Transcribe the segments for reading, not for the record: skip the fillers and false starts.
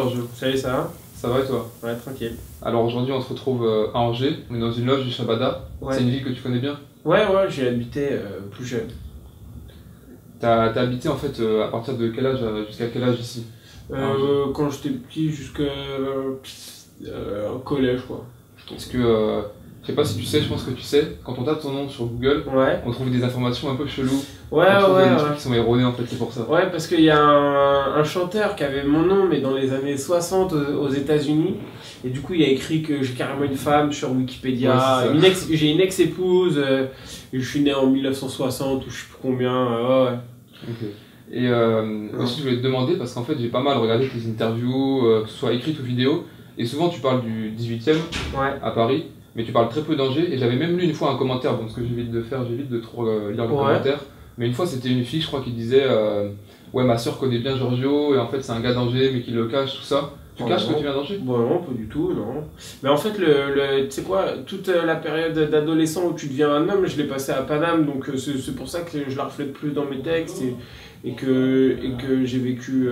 Giorgio. Salut, ça va? Ça va et toi? Ouais, tranquille. Alors aujourd'hui on se retrouve à Angers, on est dans une loge du Shabada. Ouais. C'est une ville que tu connais bien? Ouais, j'y habité plus jeune. T'as habité en fait à partir de quel âge jusqu'à quel âge ici? Quand j'étais petit, jusqu'à collège, quoi. Parce que, je sais pas si tu sais, je pense que tu sais, quand on tape ton nom sur Google, Ouais. on trouve des informations un peu cheloues. Ouais, on trouve des ouais. trucs qui sont erronés en fait, c'est pour ça. Ouais, parce qu'il y a un chanteur qui avait mon nom, mais dans les années 60 aux États-Unis. Et du coup, il y a écrit que j'ai carrément une femme sur Wikipédia. Ouais, J'ai une ex-épouse, et je suis né en 1960 ou je sais plus combien. Ouais. Ok. Et aussi je voulais te demander, parce qu'en fait j'ai pas mal regardé tes interviews, que ce soit écrites ou vidéo, et souvent tu parles du 18e Ouais. à Paris, mais tu parles très peu d'Angers, et j'avais même lu une fois un commentaire, bon ce que j'évite de faire, j'évite de trop lire le commentaire, mais une fois c'était une fille je crois qui disait ouais ma soeur connaît bien Giorgio, et en fait c'est un gars d'Angers mais qui le cache, tout ça. Tu caches que tu viens d'Angers? Bon, non, pas du tout, non. Mais en fait, tu sais quoi, toute la période d'adolescent où tu deviens un homme, je l'ai passé à Paname, donc c'est pour ça que je la reflète plus dans mes textes et que j'ai vécu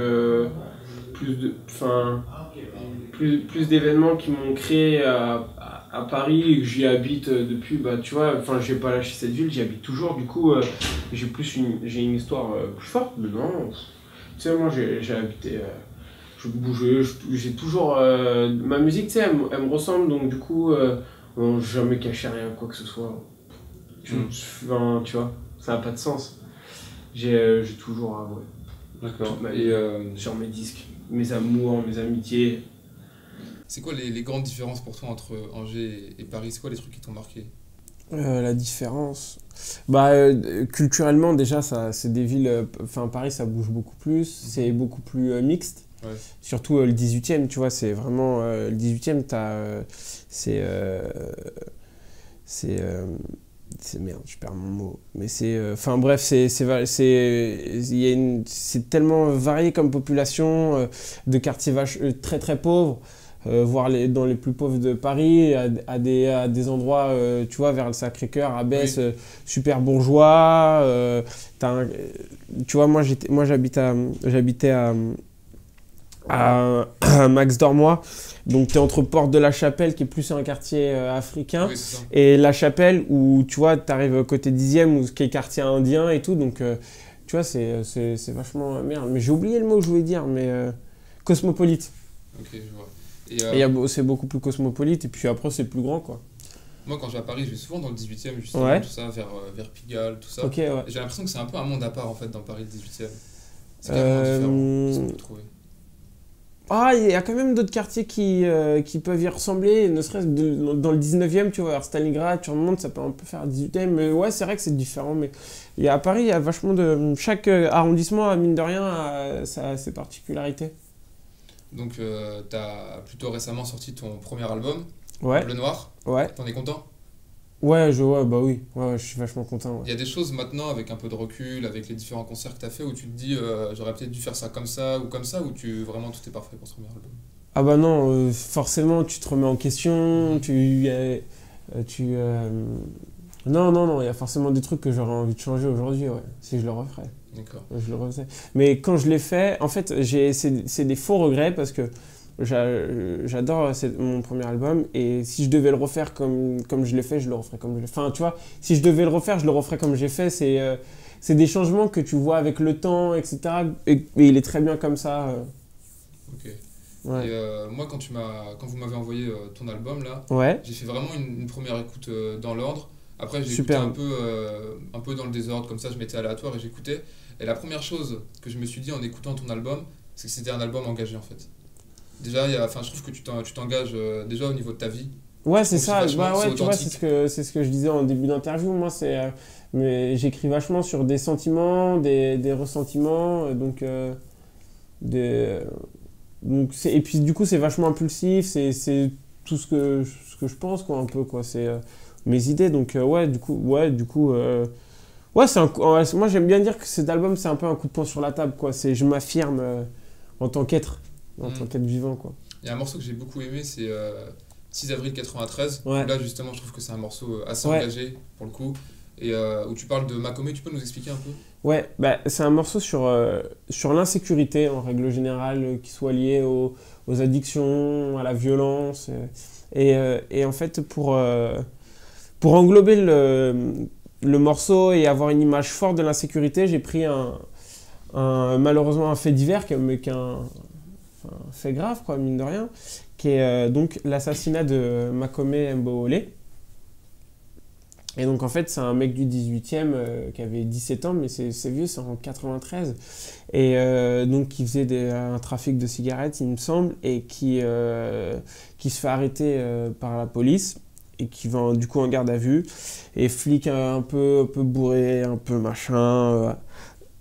plus d'événements qui m'ont créé à Paris et que j'y habite depuis, bah tu vois, enfin j'ai pas lâché cette ville, j'y habite toujours, du coup j'ai une histoire plus forte, mais non, tu sais, moi j'ai habité. Je bougeais, j'ai toujours. Ma musique, tu sais, elle me ressemble, donc du coup, on jamais caché rien, quoi que ce soit. Enfin, tu vois, ça n'a pas de sens. J'ai toujours avoué. D'accord. Sur mes disques, mes amours, mes amitiés. C'est quoi les grandes différences pour toi entre Angers et Paris? C'est quoi les trucs qui t'ont marqué? La différence. Bah, culturellement, déjà, c'est des villes. Enfin, Paris, ça bouge beaucoup plus, c'est beaucoup plus mixte. Ouais. Surtout le 18e, tu vois, c'est vraiment. Le 18e, merde, je perds mon mot. Mais c'est. Enfin, bref, c'est tellement varié comme population, de quartiers très très pauvres. Voire dans les plus pauvres de Paris, à des endroits, tu vois, vers le Sacré-Cœur, à Besse, oui. Super bourgeois. Tu vois, moi j'habitais à Max Dormois, donc tu es entre Porte de la Chapelle, qui est plus un quartier africain, oui, et La Chapelle, où tu vois, tu arrives côté 10e, qui est quartier indien et tout, donc tu vois, c'est vachement merde. Mais j'ai oublié le mot que je voulais dire, mais cosmopolite. Ok, je vois. C'est beaucoup plus cosmopolite, et puis après c'est plus grand, quoi. Moi quand je vais à Paris, je vais souvent dans le 18e, justement, ouais. Tout ça, vers Pigalle, tout ça. Okay, ouais. J'ai l'impression que c'est un peu un monde à part en fait dans Paris, le 18e. C'est carrément différent, ce qu'on peut trouver. Ah, il y a quand même d'autres quartiers qui peuvent y ressembler, ne serait-ce que dans le 19e, tu vois, vers Stalingrad, tu remontes, ça peut un peu faire 18e, mais ouais, c'est vrai que c'est différent. Mais à Paris, il y a vachement de. Chaque arrondissement, mine de rien, a ses particularités. Donc, t'as plutôt récemment sorti ton premier album, ouais. Bleu Noir. Ouais. T'en es content? Ouais, bah oui, ouais, je suis vachement content. Ouais. Il y a des choses maintenant, avec un peu de recul, avec les différents concerts que t'as fait, où tu te dis j'aurais peut-être dû faire ça, ou vraiment tout est parfait pour ce premier album? Ah bah non, forcément tu te remets en question, Non, il y a forcément des trucs que j'aurais envie de changer aujourd'hui, ouais, si je le referais. D'accord. Je le refaisais. Mais quand je l'ai fait, en fait, c'est des faux regrets parce que j'adore mon premier album, et si je devais le refaire comme je l'ai fait, je le referais comme je l'ai fait. Enfin, tu vois, si je devais le refaire, je le referais comme j'ai fait. C'est des changements que tu vois avec le temps, etc. Et il est très bien comme ça. Ok. Ouais. Et moi, quand vous m'avez envoyé ton album, là, ouais. J'ai fait vraiment une première écoute dans l'ordre. Après, j'ai écouté un peu dans le désordre, comme ça, je mettais aléatoire et j'écoutais. Et la première chose que je me suis dit en écoutant ton album, c'est que c'était un album engagé, en fait. Déjà, je trouve que tu t'engages déjà au niveau de ta vie. Ouais, c'est ça. Bah ouais, tu vois, c'est ce que je disais en début d'interview. Moi, mais j'écris vachement sur des sentiments, des ressentiments, et puis du coup, c'est vachement impulsif. C'est tout ce que je pense, quoi, un peu, quoi. C'est mes idées. Donc ouais, moi j'aime bien dire que cet album, c'est un peu un coup de poing sur la table, quoi. Je m'affirme en tant qu'être vivant, quoi. Il y a un morceau que j'ai beaucoup aimé, c'est 6 avril 93. Ouais. Là, justement, je trouve que c'est un morceau assez engagé, pour le coup. et où tu parles de Makome, tu peux nous expliquer un peu? Ouais, bah, c'est un morceau sur l'insécurité en règle générale, qui soit liée aux addictions, à la violence. Et en fait, pour englober le morceau et avoir une image forte de l'insécurité, j'ai pris malheureusement un fait divers, mais un fait grave, quoi, mine de rien, qui est donc l'assassinat de Makome Mboholé. Et donc en fait, c'est un mec du 18e qui avait 17 ans, mais c'est vieux, c'est en 93. Et donc qui faisait un trafic de cigarettes, il me semble, et qui se fait arrêter par la police et qui va du coup en garde à vue. Et flic un peu bourré, un peu machin,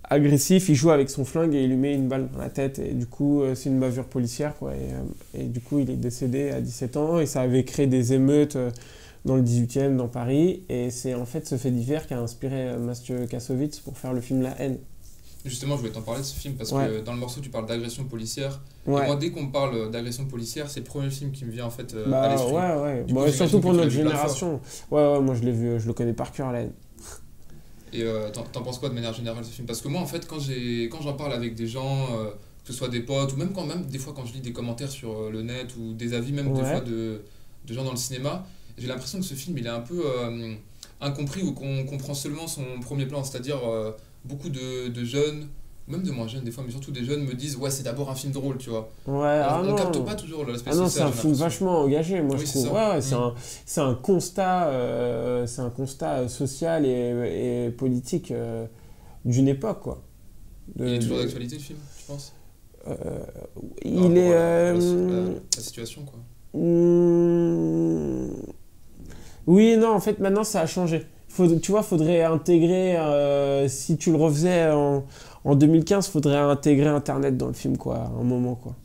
agressif, il joue avec son flingue et il lui met une balle dans la tête. Et du coup, c'est une bavure policière, quoi. Et du coup, il est décédé à 17 ans et ça avait créé des émeutes dans le 18e, dans Paris, et c'est en fait ce fait divers qui a inspiré Mathieu Kassovitz pour faire le film La Haine. Justement, je voulais t'en parler de ce film parce que dans le morceau, tu parles d'agression policière. Ouais. Et moi, dès qu'on me parle d'agression policière, c'est le premier film qui me vient en fait à l'esprit. Ouais. Du coup, surtout pour notre tu l'as vu plein de fois. génération. Ouais, moi je l'ai vu, je le connais par cœur, La Haine. Et t'en penses quoi de manière générale ce film? Parce que moi, en fait, quand j'en parle avec des gens, que ce soit des potes, ou même des fois quand je lis des commentaires sur le net, ou des avis même des fois de gens dans le cinéma, j'ai l'impression que ce film il est un peu incompris ou qu'on comprend seulement son premier plan. C'est-à-dire beaucoup de jeunes, même de moins jeunes des fois, mais surtout des jeunes me disent ouais, c'est d'abord un film drôle, tu vois. Ouais, On capte pas toujours l'aspect social. Non, c'est un film vachement engagé, moi Oui, je trouve. C'est un constat social et politique d'une époque, quoi. Il est toujours d'actualité le film, tu penses? Il est la situation, quoi. Oui, non, en fait, maintenant, ça a changé. Tu vois, faudrait intégrer, si tu le refaisais en 2015, faudrait intégrer Internet dans le film, quoi, à un moment, quoi.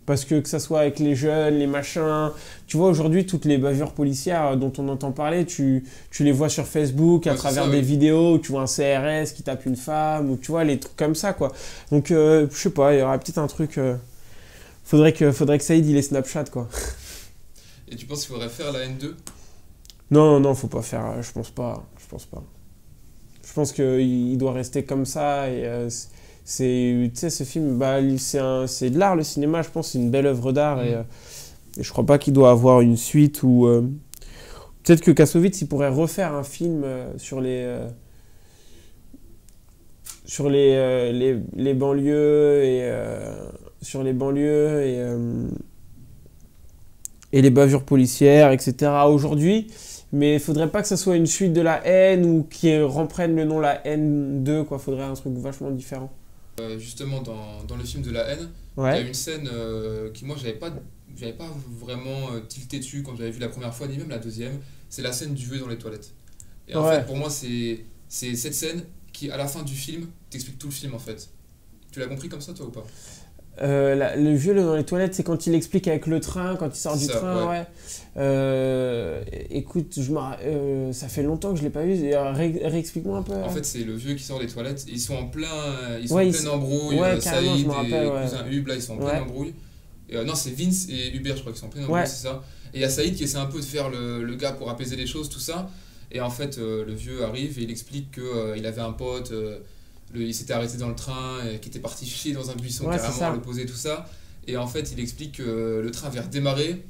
Parce que ça soit avec les jeunes, les machins... Tu vois, aujourd'hui, toutes les bavures policières dont on entend parler, tu les vois sur Facebook à travers des vidéos où tu vois un CRS qui tape une femme, ou tu vois, les trucs comme ça, quoi. Donc, je sais pas, il y aurait peut-être un truc... Faudrait que Saïd, il ait Snapchat, quoi. Et tu penses qu'il faudrait faire la N2? Non, faut pas faire, je pense pas. Je pense qu'il doit rester comme ça, et tu sais, ce film, bah, c'est de l'art, le cinéma, je pense, c'est une belle œuvre d'art, et je crois pas qu'il doit avoir une suite, ou peut-être que Kassovitz, il pourrait refaire un film sur les banlieues, et les bavures policières, etc. aujourd'hui. Mais il faudrait pas que ça soit une suite de La Haine ou qu'ils reprennent le nom La Haine 2, quoi. Faudrait un truc vachement différent. Justement, dans le film de La Haine, il y a une scène qui, moi, j'avais pas vraiment tilté dessus quand j'avais vu la première fois, ni même la deuxième. C'est la scène du vœu dans les toilettes. Et en fait, pour moi, c'est cette scène qui, à la fin du film, t'explique tout le film, en fait. Tu l'as compris comme ça, toi, ou pas? Le vieux dans les toilettes, c'est quand il explique avec le train, quand il sort du train, écoute, ça fait longtemps que je l'ai pas vu, réexplique-moi un peu. En fait, c'est le vieux qui sort des toilettes, ils sont en pleine embrouille, Saïd et cousin Hub, là, ils sont en pleine embrouille. Non, c'est Vince et Hubert, je crois qu'ils sont en pleine embrouille, c'est ça. Et il y a Saïd qui essaie un peu de faire le gars pour apaiser les choses, tout ça. Et en fait, le vieux arrive et il explique qu'il avait un pote... il s'était arrêté dans le train, qui était parti chier dans un buisson carrément à l'opposé, tout ça. Et en fait, il explique que le train avait redémarré,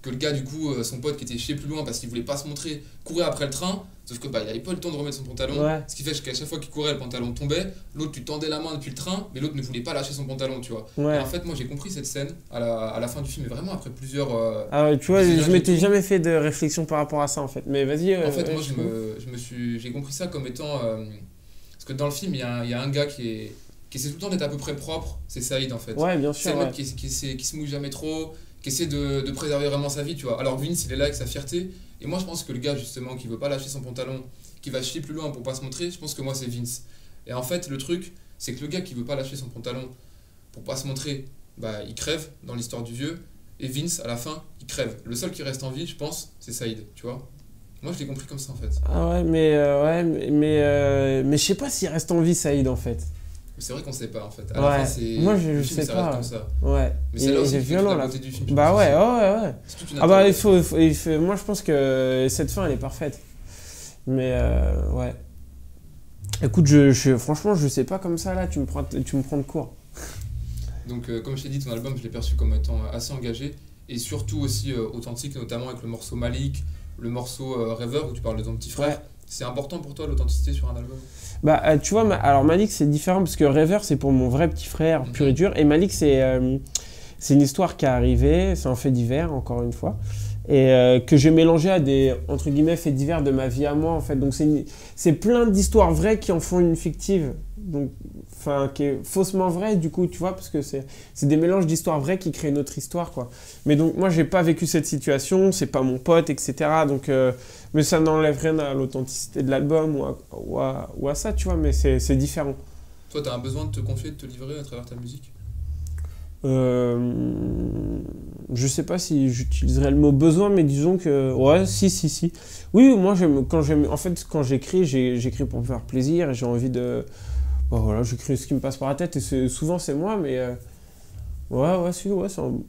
que le gars, du coup, son pote qui était chier plus loin parce qu'il voulait pas se montrer, courait après le train, sauf que il avait pas le temps de remettre son pantalon. Ce qui fait qu'à chaque fois qu'il courait, le pantalon tombait. L'autre, tu tendais la main depuis le train, mais l'autre ne voulait pas lâcher son pantalon, tu vois. Et en fait, moi, j'ai compris cette scène à la fin du film, mais vraiment après plusieurs. Tu vois, je m'étais jamais fait de réflexion par rapport à ça, en fait. Mais vas-y. En fait, moi, j'ai compris ça comme étant. Parce que dans le film, il y a un gars qui essaie tout le temps d'être à peu près propre, c'est Saïd en fait. Ouais, bien sûr. C'est le mec qui se mouille jamais trop, qui essaie de préserver vraiment sa vie, tu vois. Alors Vince, il est là avec sa fierté. Et moi, je pense que le gars, justement, qui veut pas lâcher son pantalon, qui va chier plus loin pour pas se montrer, je pense que moi, c'est Vince. Et en fait, le truc, c'est que le gars qui veut pas lâcher son pantalon pour pas se montrer, il crève dans l'histoire du vieux. Et Vince, à la fin, il crève. Le seul qui reste en vie, je pense, c'est Saïd, tu vois. Moi, je l'ai compris comme ça, en fait. Ah ouais, mais je sais pas s'il reste en vie, Saïd, en fait. C'est vrai qu'on sait pas, en fait. À la fin, moi, je sais pas. Comme ça. Ouais. Mais c'est là aussi violent, la beauté du film. Bah ouais. Ah moi, je pense que cette fin, elle est parfaite. Mais ouais. Écoute, franchement, je sais pas comme ça, là, tu me prends de court. Donc, comme je t'ai dit, ton album, je l'ai perçu comme étant assez engagé et surtout aussi authentique, notamment avec le morceau Malik, le morceau Rêveur où tu parles de ton petit frère. Ouais. C'est important pour toi l'authenticité sur un album? Bah, tu vois, alors Malik, c'est différent parce que Rêveur, c'est pour mon vrai petit frère, pur et dur. Et Malik, c'est une histoire qui est arrivée, c'est un fait divers, encore une fois. Et que j'ai mélangé à des, entre guillemets, faits divers de ma vie à moi, en fait. Donc, c'est plein d'histoires vraies qui en font une fictive. Donc, enfin, qui est faussement vraie, du coup, tu vois, parce que c'est des mélanges d'histoires vraies qui créent une autre histoire, quoi. Mais donc, moi, j'ai pas vécu cette situation, c'est pas mon pote, etc. Donc, mais ça n'enlève rien à l'authenticité de l'album ou à ça, tu vois, mais c'est différent. Toi, t'as un besoin de te confier, de te livrer à travers ta musique? Je sais pas si j'utiliserais le mot besoin, mais disons que ouais, si. Oui, moi en fait quand j'écris, j'écris pour me faire plaisir et j'ai envie de voilà, j'écris ce qui me passe par la tête et souvent c'est moi, mais ouais, c'est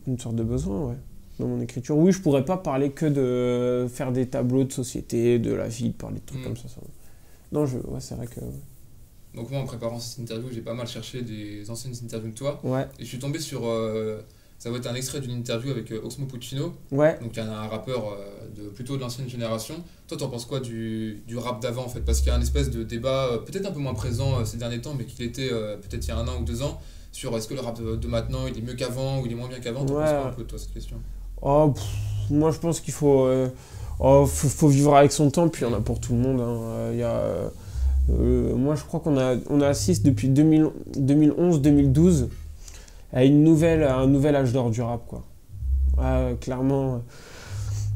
une sorte de besoin, ouais, dans mon écriture. Oui, je pourrais pas parler que de faire des tableaux de société, de la vie, de parler de trucs comme ça. Non, ouais, c'est vrai que Donc moi, en préparant cette interview, j'ai pas mal cherché des anciennes interviews de toi. Ouais. Et je suis tombé sur... ça va être un extrait d'une interview avec Oxmo Puccino. Ouais. Donc un rappeur plutôt de l'ancienne génération. Toi, t'en penses quoi du rap d'avant, en fait? Parce qu'il y a un espèce de débat, peut-être un peu moins présent ces derniers temps, mais qu'il était peut-être il y a 1 an ou 2 ans, sur est-ce que le rap de maintenant, il est mieux qu'avant ou il est moins bien qu'avant? T'en penses quoi un peu, toi, cette question? Oh, moi, je pense qu'il faut vivre avec son temps, puis il y en a pour tout le monde, hein. Il y a... moi, je crois on assiste depuis 2011-2012 à un nouvel âge d'or du rap, quoi. Clairement,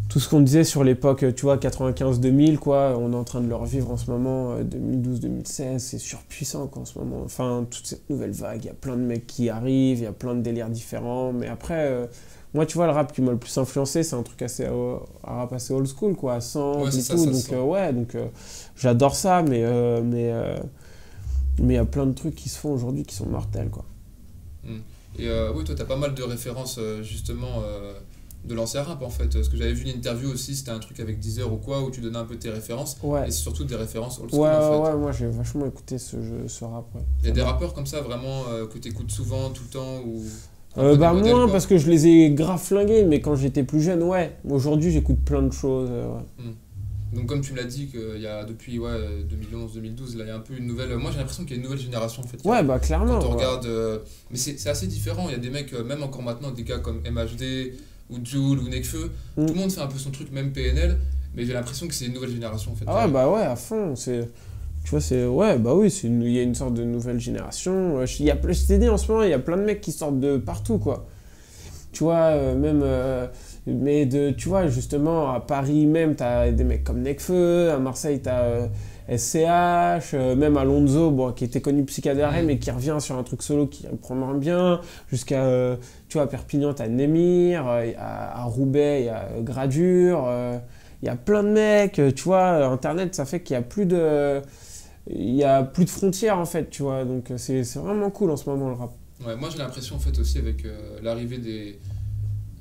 tout ce qu'on disait sur l'époque, tu vois, 95-2000, quoi, on est en train de le revivre en ce moment, 2012-2016, c'est surpuissant, quoi, en ce moment. Enfin, toute cette nouvelle vague, il y a plein de mecs qui arrivent, il y a plein de délires différents, mais après... moi, tu vois, le rap qui m'a le plus influencé, c'est un truc un rap assez old school, quoi, à 100 et tout. Donc, j'adore ça, mais il y a plein de trucs qui se font aujourd'hui qui sont mortels, quoi. Et oui, toi, t'as pas mal de références, justement, de l'ancien rap, en fait. Ce que j'avais vu une interview aussi, c'était un truc avec Deezer ou quoi, où tu donnais un peu tes références. Ouais. Et c'est surtout des références old school, en fait. Ouais, moi, j'ai vachement écouté ce rap, ouais. Il y a des rappeurs comme ça, vraiment, que t'écoutes souvent, tout le temps, ou... moins parce que je les ai grave flingués, mais quand j'étais plus jeune, ouais. Aujourd'hui, j'écoute plein de choses, ouais. Donc comme tu me l'as dit, qu'il y a depuis 2011-2012, là il y a un peu une nouvelle... Moi j'ai l'impression qu'il y a une nouvelle génération en fait. Ouais, bah clairement. Quand on regarde... mais c'est assez différent, il y a des mecs, même encore maintenant, des gars comme MHD, ou Jul, ou Nekfeu, tout le monde fait un peu son truc, même PNL, mais j'ai l'impression que c'est une nouvelle génération en fait. Ah ouais, bah ouais, à fond, tu vois, ouais, bah oui, il y a une sorte de nouvelle génération. Je t'ai dit, en ce moment, il y a plein de mecs qui sortent de partout, quoi. Tu vois, même... mais tu vois, justement, à Paris même, t'as des mecs comme Nekfeu, à Marseille, t'as SCH, même Alonso, bon, qui était connu Psychadare, mais qui revient sur un truc solo qui prend moins bien, jusqu'à, tu vois, à Perpignan, t'as Némir, à Roubaix, il y a Gradure, il y a plein de mecs, tu vois, Internet, ça fait qu'il y a plus de... Il y a plus de frontières, en fait, tu vois, donc c'est vraiment cool en ce moment, le rap. Ouais, moi j'ai l'impression, en fait, aussi, avec l'arrivée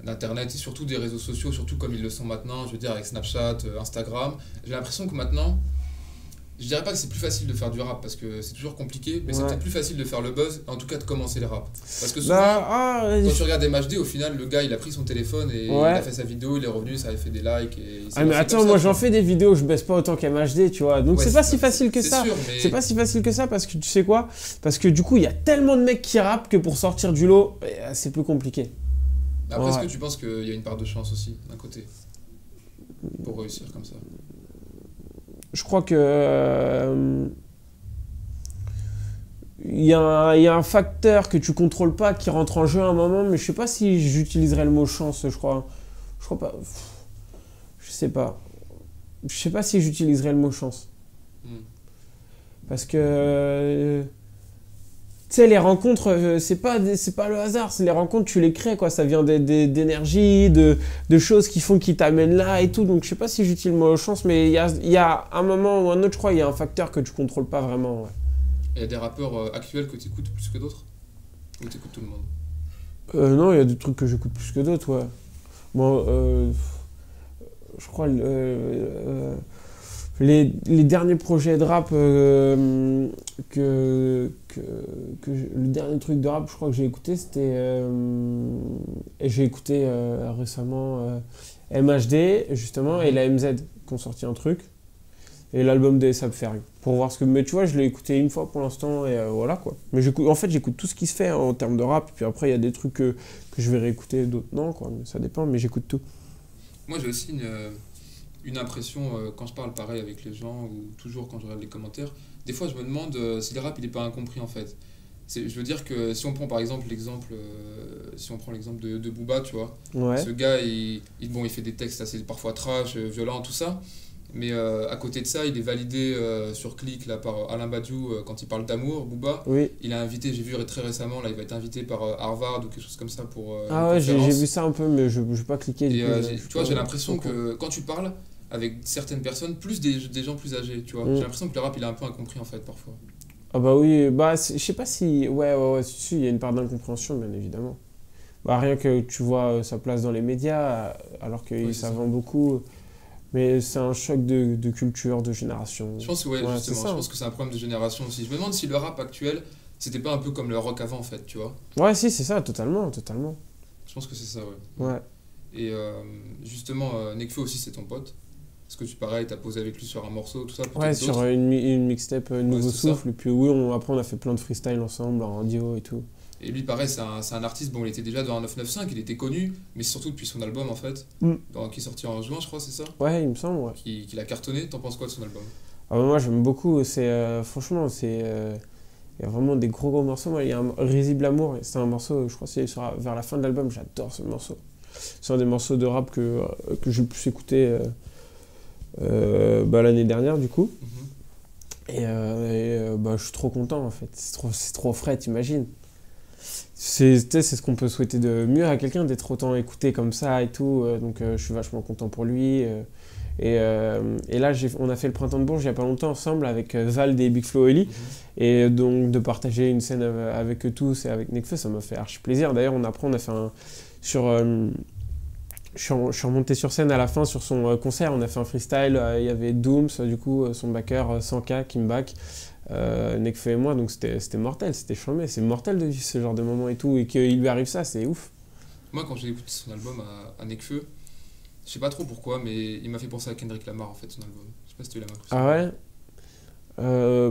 d'Internet et surtout des réseaux sociaux, surtout comme ils le sont maintenant, je veux dire avec Snapchat, Instagram, j'ai l'impression que maintenant, je dirais pas que c'est plus facile de faire du rap parce que c'est toujours compliqué, mais c'est peut-être plus facile de faire le buzz, en tout cas de commencer le rap. Parce que souvent, quand tu regardes MHD, au final, le gars il a pris son téléphone et il a fait sa vidéo, il est revenu, ça avait fait des likes. Mais attends, moi j'en fais des vidéos, je baisse pas autant qu'MHD, tu vois, donc c'est pas si facile que ça. C'est pas si facile que ça parce que tu sais quoi? Parce que du coup, il y a tellement de mecs qui rappent que pour sortir du lot, c'est plus compliqué. Après, est-ce que tu penses qu'il y a une part de chance aussi, d'un côté, pour réussir comme ça? Je crois que il y a un facteur que tu contrôles pas qui rentre en jeu à un moment, mais je sais pas si j'utiliserais le mot chance, je crois pas. Je sais pas. Je sais pas si j'utiliserais le mot chance. Parce que tu sais, les rencontres, c'est pas le hasard, c'est les rencontres, tu les crées, quoi. Ça vient d'énergie, de choses qui t'amènent là et tout. Donc, je sais pas si j'utilise le mot chance, mais il y a un moment ou un autre, je crois, il y a un facteur que tu contrôles pas vraiment, ouais. Il y a des rappeurs actuels que tu écoutes plus que d'autres? Ou tu écoutes tout le monde? Non, il y a des trucs que j'écoute plus que d'autres, ouais. Bon, je crois... les derniers projets de rap le dernier truc de rap je crois que j'ai écouté c'était et j'ai écouté récemment MHD justement et la MZ qui ont sorti un truc et l'album de A$AP Ferg pour voir ce que mais tu vois je l'ai écouté une fois pour l'instant et voilà quoi mais en fait j'écoute tout ce qui se fait hein, en termes de rap puis après il y a des trucs que je vais réécouter d'autres non quoi mais ça dépend mais j'écoute tout. Moi j'ai aussi une impression quand je parle pareil avec les gens ou toujours quand je regarde les commentaires, des fois je me demande si le rap il est pas incompris en fait. Je veux dire que si on prend par exemple l'exemple de Booba, tu vois, Ouais. ce gars il fait des textes assez parfois trash, violents, tout ça, mais à côté de ça il est validé sur Click là, par Alain Badiou quand il parle d'amour, Booba. Oui. Il a invité, j'ai vu très récemment, là il va être invité par Harvard ou quelque chose comme ça pour ah ouais j'ai vu ça un peu mais je vais pas cliquer. Et tu vois j'ai l'impression que quand tu parles avec certaines personnes, plus des gens plus âgés, tu vois. J'ai l'impression que le rap il est un peu incompris en fait parfois. Ah bah oui, bah je sais pas si... Ouais, si, il y a une part d'incompréhension bien évidemment. Bah rien que tu vois sa place dans les médias, alors que ça vend beaucoup, mais c'est un choc de culture, de génération. Je pense que justement, je pense que c'est un problème de génération aussi. Je me demande si le rap actuel, c'était pas un peu comme le rock avant en fait, tu vois. Ouais si, c'est ça, totalement. Je pense que c'est ça, ouais. Ouais. Et justement, Nekfeu aussi c'est ton pote. Parce que pareil, t'as posé avec lui sur un morceau, tout ça. Ouais, sur une mixtape Nouveau Souffle. Et puis oui, après on a fait plein de freestyle ensemble, en duo et tout. Et lui, pareil, c'est un artiste, bon, il était déjà dans un 995, il était connu, mais surtout depuis son album en fait, qui est sorti en juin, je crois, c'est ça? Ouais, il me semble, ouais. Qu'il a cartonné. T'en penses quoi de son album? Ah bah moi j'aime beaucoup, franchement, il y a vraiment des gros morceaux. Moi, il y a un Risible Amour, c'est un morceau, je crois que c'est vers la fin de l'album, j'adore ce morceau. C'est un des morceaux de rap que j'ai le plus écouté. L'année dernière du coup et je suis trop content en fait, c'est trop frais, t'imagines, c'est ce qu'on peut souhaiter de mieux à quelqu'un, d'être autant écouté comme ça et tout, donc je suis vachement content pour lui et là on a fait le Printemps de Bourges il y a pas longtemps ensemble avec Vald et Big Flo et Oli et donc de partager une scène avec eux tous et avec Nekfeu, ça m'a fait archi plaisir. D'ailleurs on a fait un je suis remonté sur scène à la fin sur son concert, on a fait un freestyle, il y avait Dooms, du coup son backer 100K qui me back, Nekfeu et moi, donc c'était mortel, c'était chambé, c'est mortel de vivre ce genre de moment et tout, et qu'il lui arrive ça, c'est ouf. Moi quand j'ai écouté son album à Nekfeu, je sais pas trop pourquoi, mais il m'a fait penser à Kendrick Lamar en fait, son album. Je sais pas si tu as eu la même impression. Ah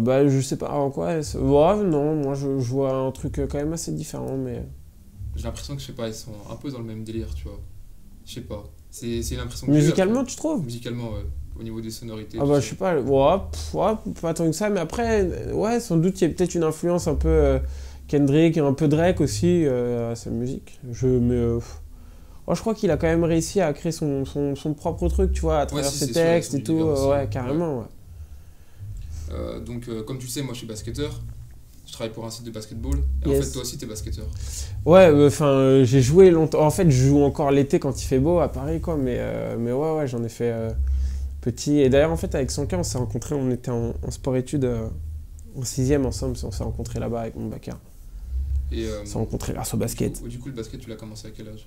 ouais je sais pas en quoi, non, moi je vois un truc quand même assez différent, mais... J'ai l'impression que, je sais pas, ils sont un peu dans le même délire, tu vois. Je sais pas. C'est l'impression que musicalement, tu trouves? Musicalement, ouais. Au niveau des sonorités. Ah bah, je sais pas. Pas tant que ça. Mais après, ouais, sans doute, il y a peut-être une influence un peu Kendrick, un peu Drake aussi à sa musique. Je crois qu'il a quand même réussi à créer son propre truc, tu vois, à travers ses textes et tout. Ouais, carrément, ouais. Donc, comme tu le sais, moi, je suis basketteur. Je travaille pour un site de basketball. Et en fait, toi aussi, t'es basketteur. Ouais, j'ai joué longtemps. En fait, je joue encore l'été quand il fait beau à Paris, quoi. Mais ouais, j'en ai fait petit. Et d'ailleurs, en fait, avec 100K, on s'est rencontrés. On était en sport-études en 6ème ensemble. On s'est rencontrés là-bas avec mon backer. On s'est rencontrés grâce au basket. Du coup, le basket, tu l'as commencé à quel âge?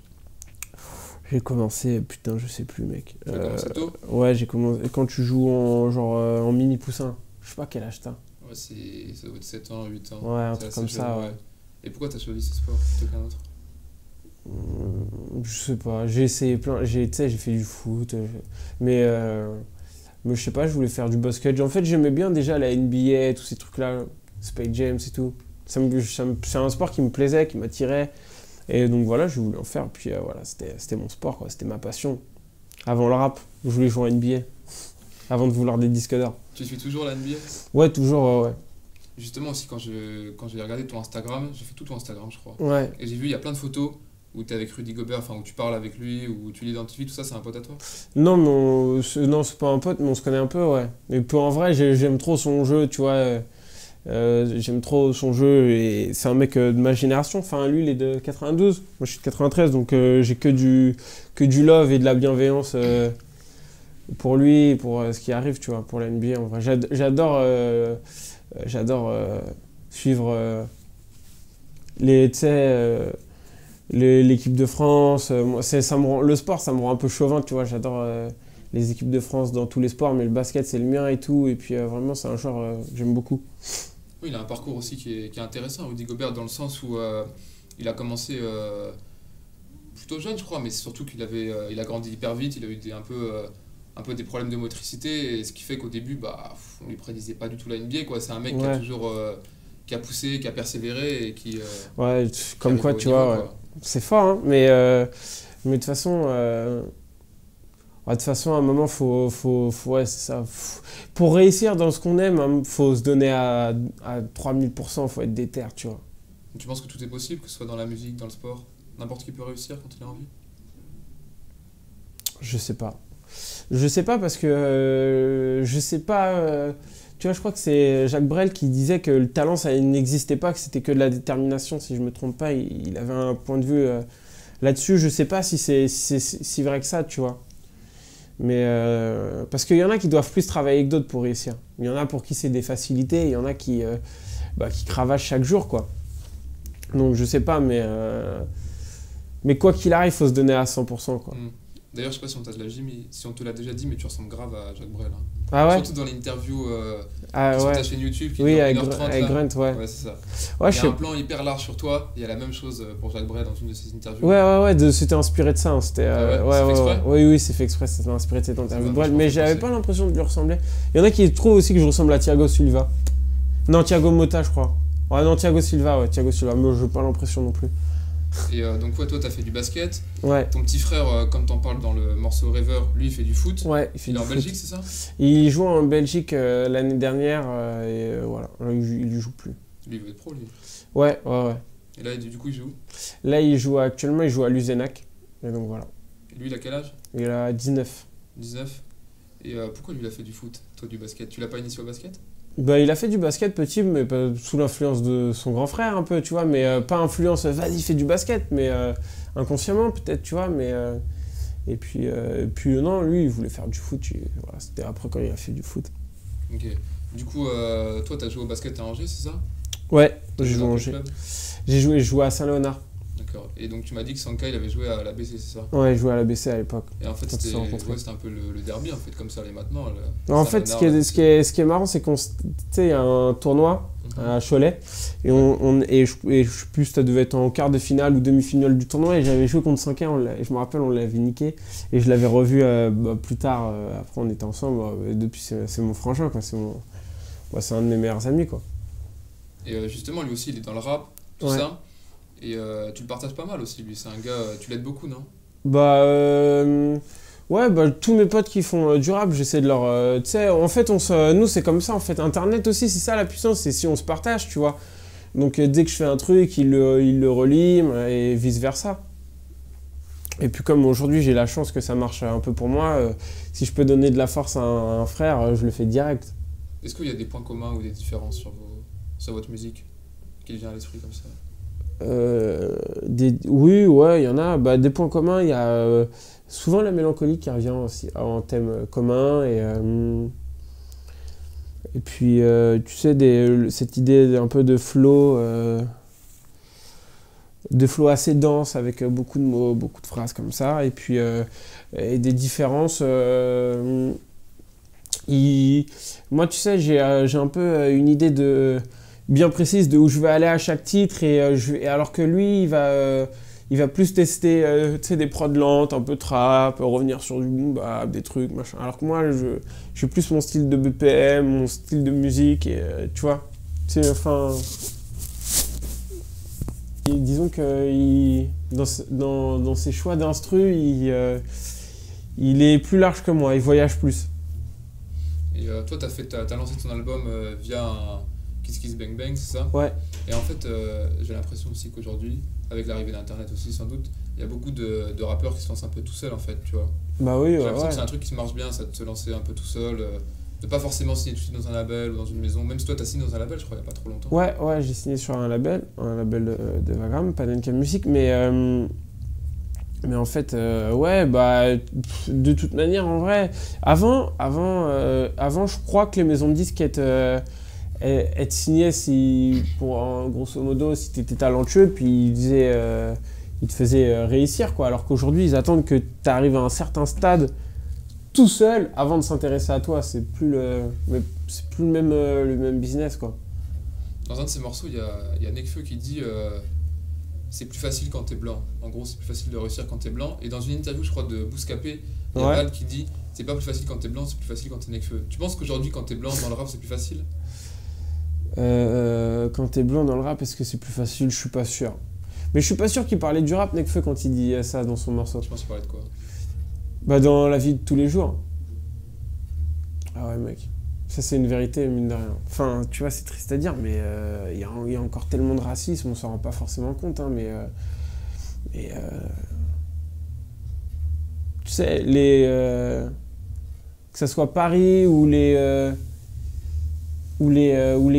J'ai commencé, putain, je sais plus, mec. Tu as commencé tôt? Ouais, j'ai commencé. Quand tu joues en mini poussin, je sais pas quel âge t'as. Ouais, ça doit être 7 ans, 8 ans. Ouais, un truc comme ça, ouais. Et pourquoi t'as choisi ce sport plutôt qu'un autre? Je sais pas, j'ai essayé plein, j'ai fait du foot, mais je sais pas, je voulais faire du basket. En fait, j'aimais bien déjà la NBA, tous ces trucs-là, Space Jam et tout. C'est un sport qui me plaisait, qui m'attirait. Et donc voilà, je voulais en faire. Puis voilà, c'était mon sport, quoi. C'était ma passion. Avant le rap, je voulais jouer à NBA. Avant de vouloir des disques d'or. Tu suis toujours la NBA? Ouais, toujours, ouais. Justement aussi, quand j'ai regardé ton Instagram, j'ai fait tout ton Instagram, je crois. Ouais. Et j'ai vu, il y a plein de photos où tu es avec Rudy Gobert, enfin où tu parles avec lui, où tu l'identifies, tout ça, c'est un pote à toi? Non, c'est pas un pote, mais on se connaît un peu, ouais. Mais en vrai, j'aime trop son jeu, tu vois. J'aime trop son jeu et c'est un mec de ma génération. Enfin, lui, il est de 92. Moi, je suis de 93, donc j'ai que du love et de la bienveillance pour lui et pour ce qui arrive, tu vois, pour la NBA. En vrai, j'adore suivre l'équipe de France. Moi, le sport, ça me rend un peu chauvin, tu vois. J'adore les équipes de France dans tous les sports, mais le basket, c'est le mien et tout. Et puis vraiment, c'est un joueur que j'aime beaucoup. Oui, il a un parcours aussi qui est intéressant, Rudy Gobert, dans le sens où il a commencé plutôt jeune, je crois, mais c'est surtout il a grandi hyper vite, il a eu un peu des problèmes de motricité, et ce qui fait qu'au début, on lui prédisait pas du tout la NBA, quoi. C'est un mec qui a toujours qui a poussé, qui a persévéré et qui. Ouais, comme quoi, tu vois, ouais. C'est fort, hein, mais de toute façon. De toute façon, à un moment, ouais, c'est ça. Pour réussir dans ce qu'on aime, il faut se donner à 3000%, il faut être déter, tu vois. Tu penses que tout est possible, que ce soit dans la musique, dans le sport? N'importe qui peut réussir quand il a envie? Je sais pas. Je sais pas parce que je sais pas. Tu vois, je crois que c'est Jacques Brel qui disait que le talent, ça n'existait pas, que c'était que de la détermination, si je me trompe pas. Il avait un point de vue là-dessus. Je sais pas si c'est si vrai que ça, tu vois. Mais parce qu'il y en a qui doivent plus travailler que d'autres pour réussir. Il y en a pour qui c'est des facilités, il y en a qui cravachent chaque jour, quoi. Donc je sais pas, mais quoi qu'il arrive, il faut se donner à 100%, quoi. D'ailleurs, je sais pas si on te l'a déjà dit, mais tu ressembles grave à Jacques Brel. Hein. Ah ouais? Surtout dans l'interview sur ouais. ta chaîne YouTube qui oui, dure avec 1h30. Avec Grunt, ouais. Ouais, c'est ça. Ouais, il y a un plan hyper large sur toi, il y a la même chose pour Jacques Brel dans une de ses interviews. Ouais, c'était inspiré de ça. Hein. C'était, oui, c'est fait exprès, c'était inspiré de cette interview de Brel. Mais j'avais pas l'impression de lui ressembler. Il y en a qui trouvent aussi que je ressemble à Thiago Silva. Non, Thiago Motta, je crois. Ouais, non, Thiago Silva, mais j'ai pas l'impression non plus. Et donc, toi, t'as fait du basket. Ouais. Ton petit frère, comme t'en parles dans le morceau Rêveur, lui, il fait du foot. Ouais, il est en Belgique, c'est ça? Il joue en Belgique l'année dernière et voilà, il joue plus. Lui, il veut être pro, lui. Ouais. Et là, du coup, il joue où? Là, actuellement, il joue à Luzenac. Et donc voilà. Et lui, il a quel âge? Il a 19. 19. Et pourquoi lui, il a fait du foot, toi, du basket? Tu l'as pas initié au basket? Il a fait du basket petit, mais sous l'influence de son grand frère un peu, tu vois, mais pas influence, vas-y, fais du basket, mais inconsciemment peut-être, tu vois, mais... et puis non, lui, il voulait faire du foot, voilà, c'était après quand il a fait du foot. Ok. Du coup, toi, t'as joué au basket à Angers, c'est ça? Ouais, j'ai joué à Angers. Je jouais à Saint-Léonard. D'accord. Et donc tu m'as dit que Sanka, il avait joué à l'ABC, c'est ça? Ouais, il jouait à l'ABC à l'époque. Et en fait, c'était un peu le derby, en fait, comme ça, les maintenant. En fait, ce qui est marrant, c'est qu'on, tu sais, il y a un tournoi à Cholet, et je sais plus, ça devait être en quart de finale ou demi-finale du tournoi, et j'avais joué contre Sanka, et je me rappelle, on l'avait niqué, et je l'avais revu plus tard, après on était ensemble, et depuis c'est mon frangin, quoi, c'est un de mes meilleurs amis, quoi. Et justement, lui aussi, il est dans le rap, tout ça. Et tu le partages pas mal aussi, lui. C'est un gars, tu l'aides beaucoup, non? Tous mes potes qui font du rap, j'essaie de leur... tu sais, en fait, nous, c'est comme ça, en fait. Internet aussi, c'est ça la puissance, c'est si on se partage, tu vois. Donc, dès que je fais un truc, il le relie, et vice-versa. Et puis, comme aujourd'hui, j'ai la chance que ça marche un peu pour moi, si je peux donner de la force à un frère, je le fais direct. Est-ce qu'il y a des points communs ou des différences sur votre musique qui vient à l'esprit comme ça? Oui, ouais, il y en a. Des points communs, il y a souvent la mélancolie qui revient aussi en thème commun. Et puis, tu sais, cette idée un peu de flow assez dense avec beaucoup de mots, beaucoup de phrases comme ça. Et puis, et des différences. Moi, tu sais, j'ai un peu une idée bien précise de où je vais aller à chaque titre et alors que lui il va plus tester tu sais, des prods lentes, un peu trap, revenir sur du boom bap, des trucs machin, alors que moi j'ai plus mon style de BPM, mon style de musique et tu vois, c'est enfin disons que dans ses choix d'instru il est plus large que moi, il voyage plus. Et toi t'as lancé ton album via un Kiss Kiss Bang Bang, c'est ça? Ouais. Et en fait, j'ai l'impression aussi qu'aujourd'hui, avec l'arrivée d'Internet aussi sans doute, il y a beaucoup de rappeurs qui se lancent un peu tout seuls en fait, tu vois. Bah oui, j'ai l'impression que c'est un truc qui se marche bien, ça de se lancer un peu tout seul, de pas forcément signer tout de suite dans un label ou dans une maison, même si toi t'as signé dans un label, je crois, il y a pas trop longtemps. Ouais, j'ai signé sur un label de Vagram, Panenka Music, mais en fait, de toute manière, en vrai, avant, je crois que les maisons de disques être signé grosso modo si tu étais talentueux, puis ils te faisaient réussir, quoi. Alors qu'aujourd'hui ils attendent que tu arrives à un certain stade tout seul avant de s'intéresser à toi. C'est plus le même business, quoi. Dans un de ses morceaux, il y a Nekfeu qui dit c'est plus facile quand t'es blanc. En gros, c'est plus facile de réussir quand t'es blanc. Et dans une interview, je crois, de Bouscapé, il y a Val qui dit c'est pas plus facile quand t'es blanc, c'est plus facile quand t'es Nekfeu. Tu penses qu'aujourd'hui, quand t'es blanc dans le rap, c'est plus facile? Quand t'es blanc dans le rap, est-ce que c'est plus facile? Je suis pas sûr. Mais je suis pas sûr qu'il parlait du rap, Nekfeu, quand il dit ça dans son morceau. Je pense qu'il parlait de quoi? Bah, dans la vie de tous les jours. Ah ouais, mec. Ça, c'est une vérité, mine de rien. Enfin, tu vois, c'est triste à dire, mais il y a encore tellement de racisme, on s'en rend pas forcément compte, hein, tu sais, que ce soit Paris ou les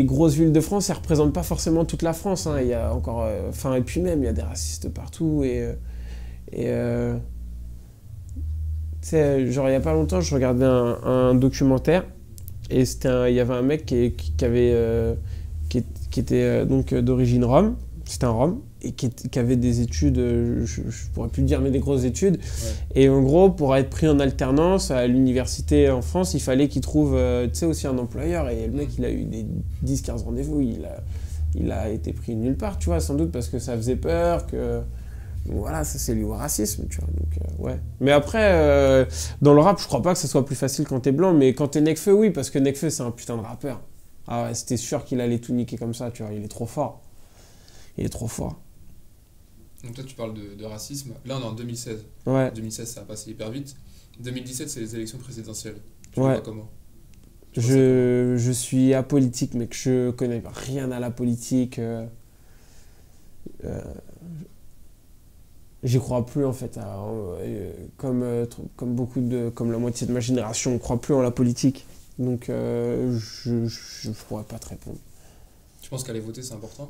grosses villes de France, elles représentent pas forcément toute la France, hein. Il y a encore... et puis même, il y a des racistes partout, tu sais, genre, il y a pas longtemps, je regardais un documentaire. Et il y avait un mec qui était donc d'origine Rome, c'était un Rome, et qui avait des études, je pourrais plus dire, mais des grosses études. Ouais. Et en gros, pour être pris en alternance à l'université en France, il fallait qu'il trouve aussi un employeur. Et le mec, il a eu des 10-15 rendez-vous, il a été pris nulle part, tu vois, sans doute parce que ça faisait peur, que... Donc voilà, ça c'est lié au racisme, tu vois, donc ouais. Mais après, dans le rap, je crois pas que ça soit plus facile quand t'es blanc, mais quand t'es Nekfeu, oui, parce que Nekfeu c'est un putain de rappeur. Ah ouais, c'était sûr qu'il allait tout niquer comme ça, tu vois, il est trop fort. Il est trop fort. Donc toi tu parles de racisme, là on est en 2016. Ouais. 2016 ça a passé hyper vite. 2017 c'est les élections présidentielles. Tu ouais. vois comment? Je suis apolitique, mec, je connais rien à la politique. J'y crois plus en fait, comme la moitié de ma génération, on ne croit plus en la politique. Donc je ne pourrais pas te répondre. Tu penses qu'aller voter c'est important?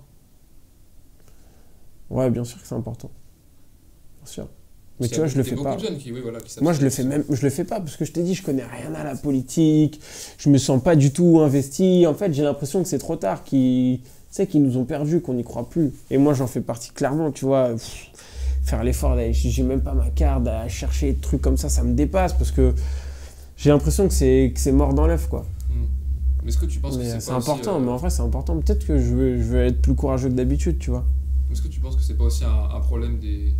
Ouais, bien sûr que c'est important. Bien sûr. Mais tu vois, je le fais pas. Moi, je le fais pas parce que je t'ai dit, je connais rien à la politique, je me sens pas du tout investi. En fait, j'ai l'impression que c'est trop tard, qu'ils nous ont perdus, qu'on n'y croit plus. Et moi, j'en fais partie clairement, tu vois. Faire l'effort, j'ai même pas ma carte, à chercher des trucs comme ça me dépasse parce que j'ai l'impression que c'est mort dans l'œuf, quoi. Mais est-ce que tu penses que c'est important, mais en vrai c'est important. Peut-être que je veux être plus courageux que d'habitude, tu vois. Est-ce que tu penses que c'est pas aussi un problème de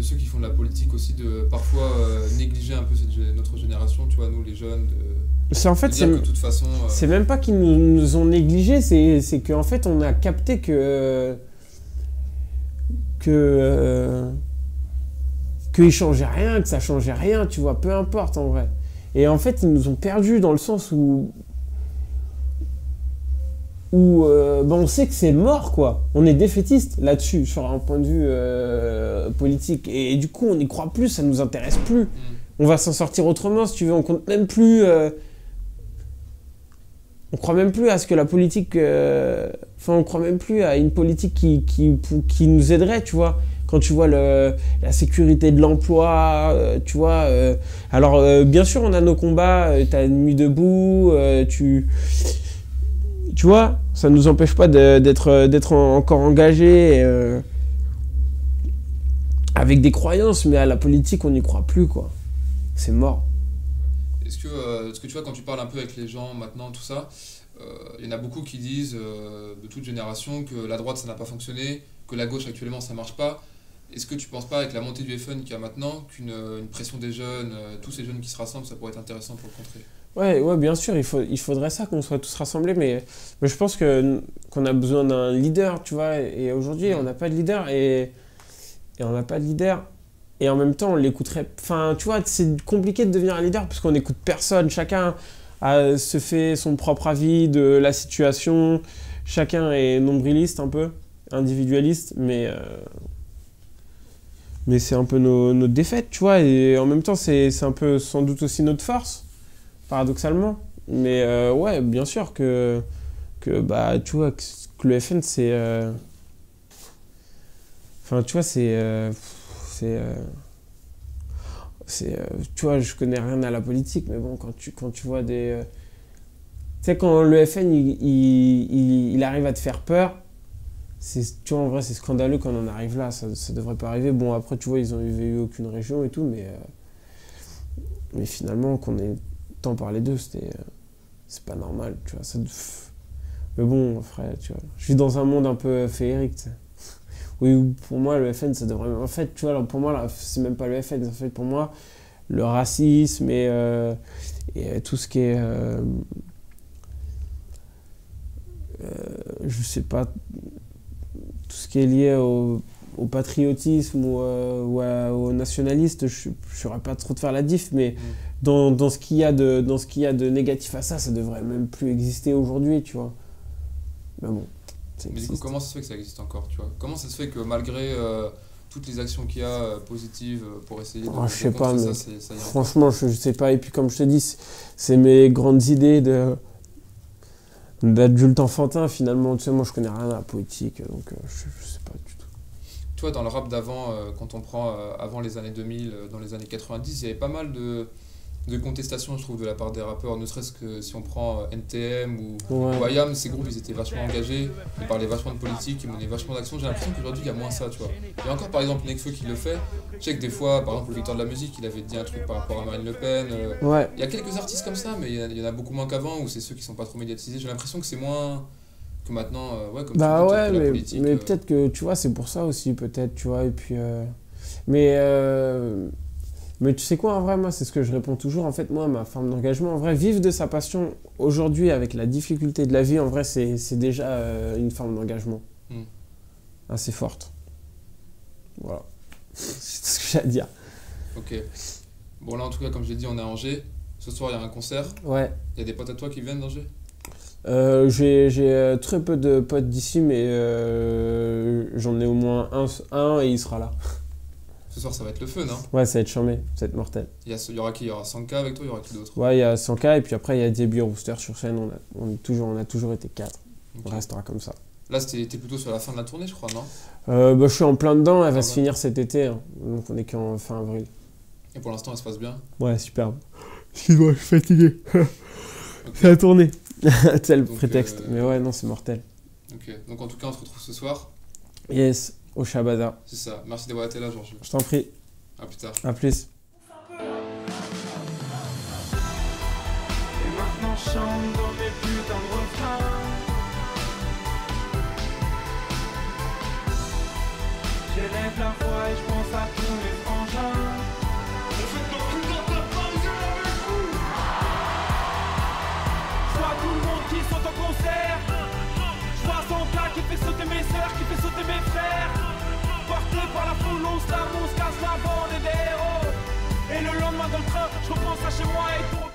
ceux qui font de la politique aussi, de parfois négliger un peu notre génération, tu vois, nous les jeunes, de toute façon... C'est même pas qu'ils nous ont négligés, c'est qu'en fait on a capté qu'il changeait rien, que ça changeait rien, tu vois, peu importe en vrai. Et en fait, ils nous ont perdus dans le sens où on sait que c'est mort, quoi. On est défaitiste là-dessus, sur un point de vue politique. Et du coup, on n'y croit plus, ça nous intéresse plus. On va s'en sortir autrement, si tu veux. On compte même plus... on croit même plus à ce que la politique... on croit même plus à une politique qui nous aiderait, tu vois. Quand tu vois la sécurité de l'emploi, tu vois. Alors, bien sûr, on a nos combats, t'as Nuit debout, tu vois, ça ne nous empêche pas d'être encore engagés avec des croyances, mais à la politique, on n'y croit plus, quoi. C'est mort. Est-ce que tu vois, quand tu parles un peu avec les gens maintenant, tout ça, il y en a beaucoup qui disent, de toute génération, que la droite, ça n'a pas fonctionné, que la gauche, actuellement, ça marche pas. Est-ce que tu penses pas, avec la montée du FN qu'il y a maintenant, qu'une pression des jeunes, tous ces jeunes qui se rassemblent, ça pourrait être intéressant pour le contrer? Ouais, bien sûr, il faudrait ça, qu'on soit tous rassemblés, mais je pense qu'on a besoin d'un leader, tu vois, et aujourd'hui, on n'a pas de leader, et on n'a pas de leader, et en même temps, on l'écouterait... Enfin, tu vois, c'est compliqué de devenir un leader, parce qu'on n'écoute personne, chacun se fait son propre avis de la situation, chacun est nombriliste un peu, individualiste, mais c'est un peu nos défaites, tu vois, et en même temps, c'est un peu sans doute aussi notre force, paradoxalement. Mais ouais, bien sûr que bah, tu vois, que le FN, c'est... Enfin, tu vois, tu vois, je connais rien à la politique, mais bon, quand tu vois des... Tu sais, quand le FN, il arrive à te faire peur, tu vois, en vrai, c'est scandaleux quand on en arrive là, ça devrait pas arriver. Bon, après, tu vois, ils n'avaient eu aucune région et tout, Mais finalement, qu'on ait tant parlé d'eux, c'est pas normal, tu vois. Mais bon, frère, tu vois, je suis dans un monde un peu féerique, tu sais. Oui, pour moi, le FN, ça devrait... En fait, tu vois, alors, pour moi, là, c'est même pas le FN. En fait, pour moi, le racisme et tout ce qui est... je sais pas... Tout ce qui est lié au patriotisme ou au nationaliste, je ne saurais pas trop de faire la diff, mais dans ce qu'il y a de négatif à ça, ça devrait même plus exister aujourd'hui, tu vois. Mais bon... Mais du coup, comment ça se fait que ça existe encore, tu vois? Comment ça se fait que malgré toutes les actions qu'il y a positives pour essayer de... je sais pas, mais ça franchement, je sais pas. Et puis, comme je te dis, c'est mes grandes idées d'adulte enfantin, finalement. Tu sais, moi, je connais rien à la politique, donc je sais pas du tout. Tu vois, dans le rap d'avant, quand on prend avant les années 2000, dans les années 90, il y avait pas mal de contestation, je trouve, de la part des rappeurs, ne serait-ce que si on prend NTM ou IAM, ces groupes, ils étaient vachement engagés, ils parlaient vachement de politique, ils menaient vachement d'actions. J'ai l'impression qu'aujourd'hui, il y a moins ça, tu vois. Il y a encore, par exemple, Nekfeu qui le fait. Je sais que des fois, par exemple, le Victor de la musique, il avait dit un truc par rapport à Marine Le Pen. Il y a quelques artistes comme ça, mais il y en a beaucoup moins qu'avant, où c'est ceux qui sont pas trop médiatisés. J'ai l'impression que c'est moins... que maintenant, comme tu dis, ouais, la politique... mais peut-être que, tu vois, c'est pour ça aussi, peut-être, tu vois, et puis... Mais tu sais quoi, en vrai, moi, c'est ce que je réponds toujours. En fait, moi, ma forme d'engagement, en vrai, vivre de sa passion aujourd'hui avec la difficulté de la vie, en vrai, c'est déjà une forme d'engagement assez forte. Voilà. C'est ce que j'ai à dire. Ok. Bon, là, en tout cas, comme j'ai dit, on est à Angers. Ce soir, il y a un concert. Ouais. Il y a des potes à toi qui viennent d'Angers? J'ai très peu de potes d'ici, mais j'en ai au moins un et il sera là. Ce soir, ça va être le feu, non? Ouais, ça va être charmé, ça va être mortel. Il y aura qui? Il y aura Sanka avec toi, il y aura qui d'autre? Ouais, il y a Sanka et puis après, il y a Diaby et Rooster sur scène. On a toujours été 4. Okay. On restera comme ça. Là, t'es plutôt sur la fin de la tournée, je crois, non? Je suis en plein dedans, elle va se finir cet été. Hein. Donc, on est qu'en fin avril. Et pour l'instant, elle se passe bien? Ouais, superbe. Excuse-moi, je suis fatigué. Okay. C'est la tournée. C'est le prétexte. Mais ouais, non, c'est mortel. Ok, donc en tout cas, on se retrouve ce soir. Yes. Au Shabada. C'est ça. Merci d'avoir été là, Georges. Je t'en prie. À plus tard. À plus. Et maintenant chante dans mes putains de refrains. J'élève la voix et je pense à tous mes frangins. On fait dans tout dans ta parole avec vous. Je vois tout le monde qui saute au concert. Je vois son gars qui fait sauter mes sœurs, qui fait sauter mes frères. Porté par la foule, on se casse la bande des héros. Et le lendemain dans le train, je repense à chez moi et tout.